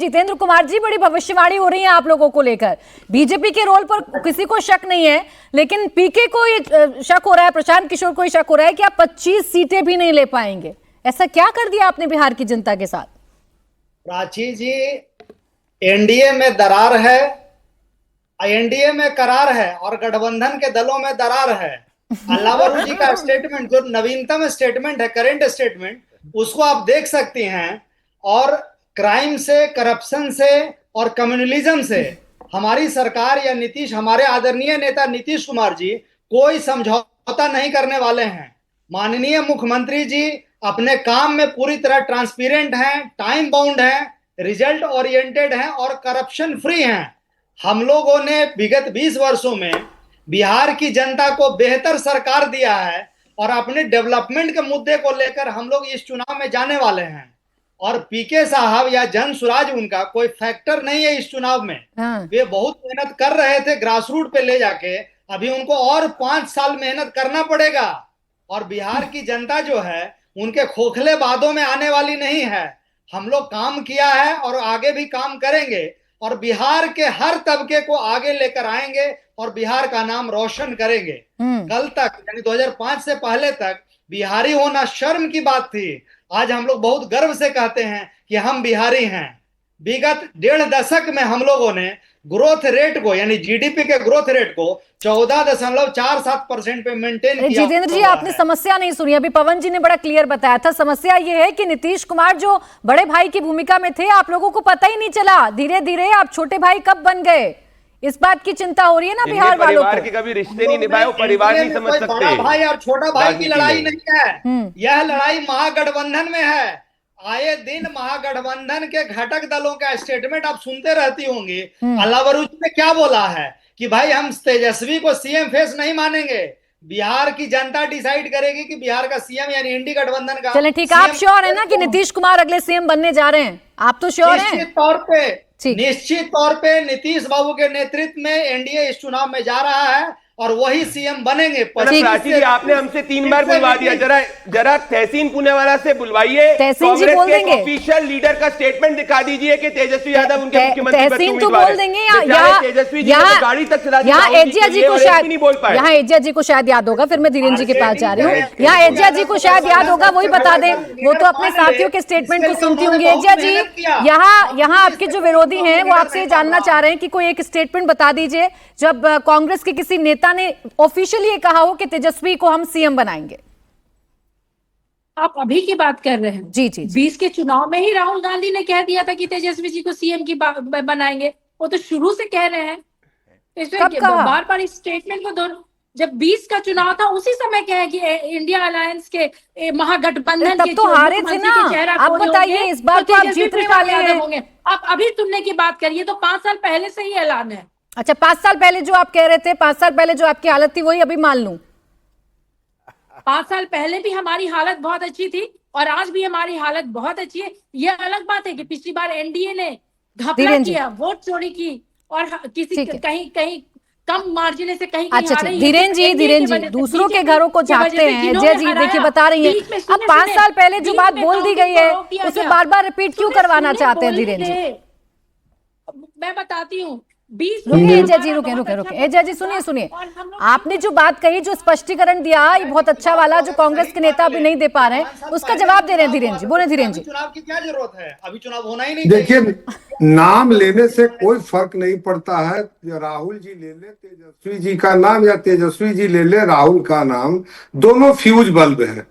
जितेंद्र कुमार जी, बड़ी भविष्यवाणी हो रही है आप लोगों को लेकर। बीजेपी के रोल पर किसी को शक नहीं है, लेकिन पीके को ये शक हो रहा है, प्रशांत किशोर को ये शक हो रहा है कि आप 25 सीटें भी नहीं ले पाएंगे। ऐसा क्या कर दिया आपने बिहार की जनता के साथ? प्राची जी, एनडीए में दरार है, एनडीए में करार है और गठबंधन के दलों में दरार है। अल्लावरू जी का स्टेटमेंट, जो नवीनतम स्टेटमेंट है, करंट स्टेटमेंट, उसको आप देख सकती हैं। और क्राइम से, करप्शन से और कम्युनलिज्म से हमारी सरकार या नीतीश, हमारे आदरणीय नेता नीतीश कुमार जी कोई समझौता नहीं करने वाले हैं। माननीय मुख्यमंत्री जी अपने काम में पूरी तरह ट्रांसपेरेंट हैं, टाइम बाउंड हैं, रिजल्ट ओरिएंटेड हैं और करप्शन फ्री हैं। हम लोगों ने विगत 20 वर्षों में बिहार की जनता को बेहतर सरकार दिया है और अपने डेवलपमेंट के मुद्दे को लेकर हम लोग इस चुनाव में जाने वाले हैं। और पीके साहब या जन स्वराज उनका कोई फैक्टर नहीं है इस चुनाव में। वे बहुत मेहनत कर रहे थे ग्रास रूट पे ले जाके, अभी उनको और 5 साल मेहनत करना पड़ेगा। और बिहार की जनता जो है उनके खोखले वादों में आने वाली नहीं है। हम लोग काम किया है और आगे भी काम करेंगे और बिहार के हर तबके को आगे लेकर आएंगे और बिहार का नाम रोशन करेंगे। कल तक यानी 2005 से पहले तक बिहारी होना शर्म की बात थी। आज हम लोग बहुत गर्व से कहते हैं कि हम बिहारी हैं। विगत 1.5 दशक में हम लोगों ने ग्रोथ रेट को, यानी जीडीपी के ग्रोथ रेट को 14.47% पे मेंटेन किया। जितेंद्र जी, आपने समस्या नहीं सुनी। अभी पवन जी ने बड़ा क्लियर बताया था। समस्या ये है कि नीतीश कुमार जो बड़े भाई की भूमिका में थे, आप लोगों को पता ही नहीं चला। धीरे धीरे आप छोटे भाई कब बन गए, इस बात की चिंता हो रही है ना बिहार वालों को। परिवार के कभी रिश्ते नहीं निभाए, वो परिवार नहीं समझ सकते। बड़ा भाई और छोटा भाई की लड़ाई नहीं है, यह लड़ाई महागठबंधन में है। आए दिन महागठबंधन के घटक दलों का स्टेटमेंट आप सुनते रहती होंगी। अल्लावरू जी ने क्या बोला है कि भाई हम तेजस्वी को सीएम फेस नहीं मानेंगे, बिहार की जनता डिसाइड करेगी कि बिहार का सीएम यानी इंडी गठबंधन का। चलें ठीक, आप श्योर है ना कि नीतीश कुमार अगले सीएम बनने जा रहे हैं? आप तो श्योर हैं? निश्चित तौर पे नीतीश बाबू के नेतृत्व में एनडीए इस चुनाव में जा रहा है और वही सीएम बनेंगे। प्राची जी, आपने हमसे 3 बार बुलवा दिया। जरा तहसीन पुणेवाला से बुलवाइए। तहसीन जी बोल देंगे। ऑफिशियल लीडर का स्टेटमेंट दिखा दीजिए कि तेजस्वी यादव उनके मुख्यमंत्री तहसीन तो बोल देंगे। तेजस्वी जी तो गाड़ी तक चला दी, यहाँ एजिया जी को शायद नहीं बोल पाए। यहाँ एजिया जी को शायद याद होगा, फिर मैं धीरेन्द्र जी के पास जा रही हूँ। यहाँ एजिया जी को शायद याद होगा, वही बता दें। वो तो अपने साथियों के स्टेटमेंट को सुनती होंगी। एजिया जी, यहाँ आपके जो विरोधी हैं वो आपसे जानना चाह रहे हैं कि कोई एक स्टेटमेंट बता दीजिए जब कांग्रेस के किसी नेता ने ऑफिशियली ये कहा हो कि तेजस्वी को हम सीएम बनाएंगे। आप अभी की बात कर रहे हैं? जी जी। 20 के चुनाव में ही राहुल गांधी ने कह दिया था कि तेजस्वी जी को सीएम की बनाएंगे। वो तो शुरू से कह रहे हैं। बार बार इस स्टेटमेंट को जब 20 का चुनाव था उसी समय कहे कि इंडिया अलायंस के महागठबंधन के तो हारे थे ना। आप बताइए, इस बार तो आप जीतने वाले हैं। आप अभी तुमने की बात करिए तो 5 साल पहले से ही ऐलान है। अच्छा, 5 साल पहले जो आप कह रहे थे, 5 साल पहले जो आपकी हालत थी वही अभी मान लूं? 5 साल पहले भी हमारी हालत बहुत अच्छी थी और आज भी हमारी हालत बहुत अच्छी है। यह अलग बात है कि पिछली बार एनडीए ने घपला किया, वोट चोरी की और किसी कहीं कम मार्जिन से कहीं अच्छा, धीरेन्द्र जी दूसरों के घरों को झांकते हैं। जय जी देखिए, बता रही हैं अब 5 साल पहले जो बात बोल दी गई है उसे बार बार रिपीट क्यों करवाना चाहते हैं धीरेन्द्र जी? मैं बताती हूँ। एजिया जी रुके। एजिया जी सुनिए, आपने जो बात कही, जो स्पष्टीकरण दिया, ये बहुत अच्छा वाला, जो कांग्रेस के नेता अभी नहीं दे पा रहे हैं, उसका जवाब दे रहे हैं धीरेन्द्र जी। बोले धीरेन्द्र जी। चुनाव की क्या जरूरत है? अभी चुनाव होना ही नहीं। देखिए, नाम लेने से कोई फर्क नहीं पड़ता है। राहुल जी ले ले तेजस्वी जी का नाम या तेजस्वी जी ले ले राहुल का नाम, दोनों फ्यूज बल्ब है।